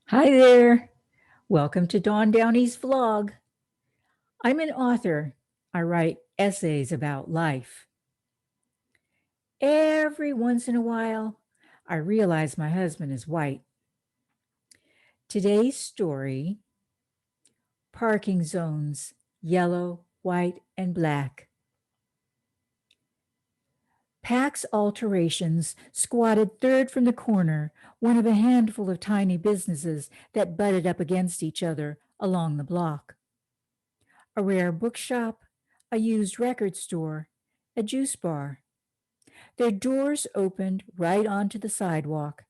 Hi there. Welcome to Dawn Downey's vlog. I'm an author. I write essays about life. Every once in a while, I realize my husband is white. Today's story, Parking Zones, Yellow, White, and Black. Pax Alterations squatted third from the corner, one of a handful of tiny businesses that butted up against each other along the block. A rare bookshop, a used record store, a juice bar. Their doors opened right onto the sidewalk,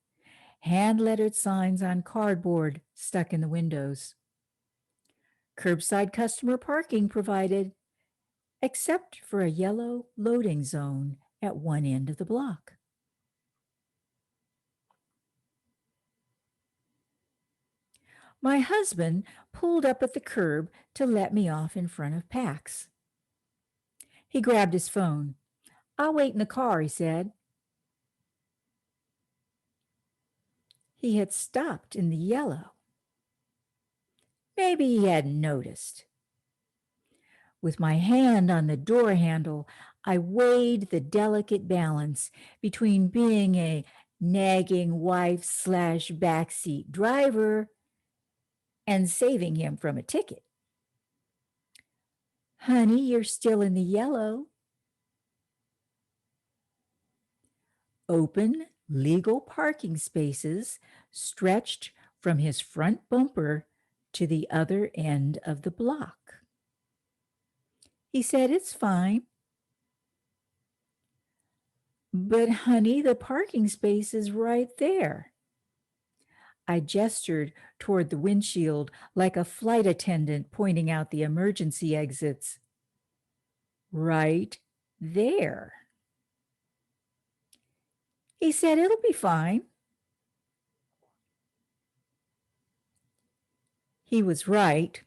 hand-lettered signs on cardboard stuck in the windows. Curbside customer parking provided, except for a yellow loading zone at one end of the block. My husband pulled up at the curb to let me off in front of Pax. He grabbed his phone. "I'll wait in the car," he said. He had stopped in the yellow. Maybe he hadn't noticed. With my hand on the door handle, I weighed the delicate balance between being a nagging wife/backseat driver and saving him from a ticket. "Honey, you're still in the yellow." Open, legal parking spaces stretched from his front bumper to the other end of the block. He said, "It's fine." "But honey, the parking space is right there." I gestured toward the windshield like a flight attendant pointing out the emergency exits. "Right there." He said, "It'll be fine." He was right,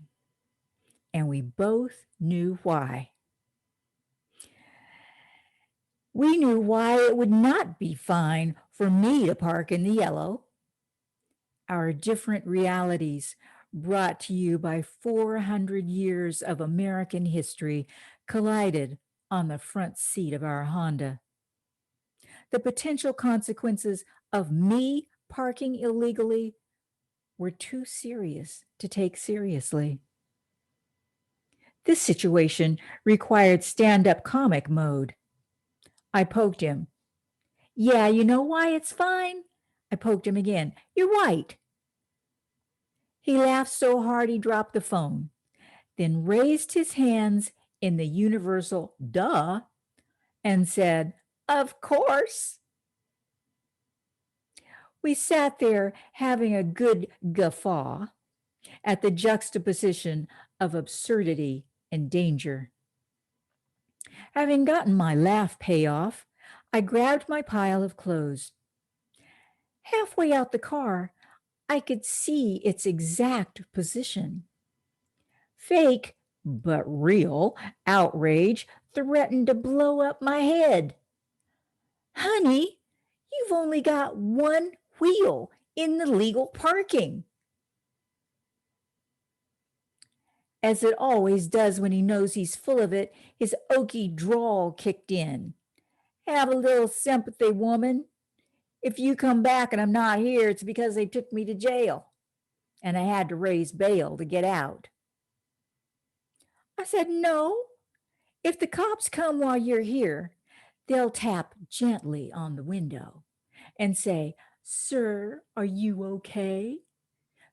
and we both knew why. We knew why it would not be fine for me to park in the yellow. Our different realities, brought to you by 400 years of American history, collided on the front seat of our Honda. The potential consequences of me parking illegally were too serious to take seriously. This situation required stand-up comic mode. I poked him. "Yeah, you know why it's fine?" I poked him again. "You're white." He laughed so hard he dropped the phone, then raised his hands in the universal duh and said, "Of course." We sat there having a good guffaw at the juxtaposition of absurdity and danger. Having gotten my laugh payoff, I grabbed my pile of clothes. Halfway out the car, I could see its exact position. Fake, but real, outrage threatened to blow up my head. "Honey, you've only got one wheel in the legal parking." As it always does when he knows he's full of it, his oaky drawl kicked in. "Have a little sympathy, woman. If you come back and I'm not here, it's because they took me to jail, and I had to raise bail to get out." I said, "No. If the cops come while you're here, they'll tap gently on the window and say, 'Sir, are you okay?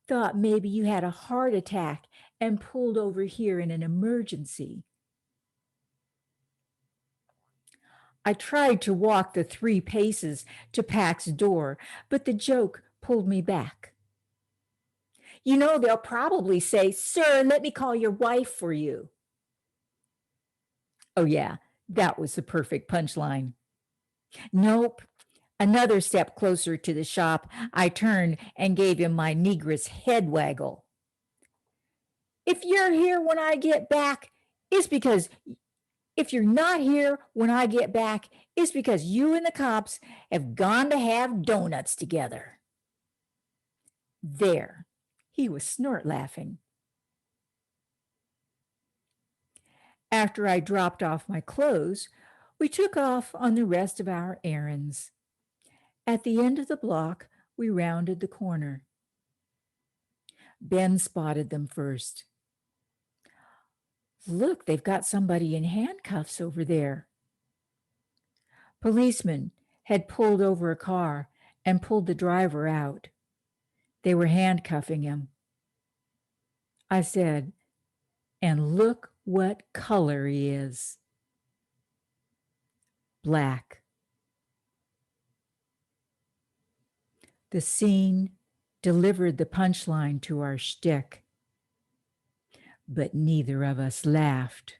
Thought maybe you had a heart attack and pulled over here in an emergency.'" I tried to walk the 3 paces to Pax's door, but the joke pulled me back. "You know, they'll probably say, 'Sir, let me call your wife for you.'" Oh yeah, that was the perfect punchline. Nope. Another step closer to the shop, I turned and gave him my negress head waggle. "If you're here when I get back, it's because if you're not here when I get back, it's because you and the cops have gone to have donuts together." There, He was snort laughing. After I dropped off my clothes, we took off on the rest of our errands. At the end of the block, we rounded the corner. Ben spotted them first. Look, they've got somebody in handcuffs over there. Policemen had pulled over a car and pulled the driver out. They were handcuffing him. I said, and look what color he is. Black. The scene delivered the punchline to our shtick, but neither of us laughed.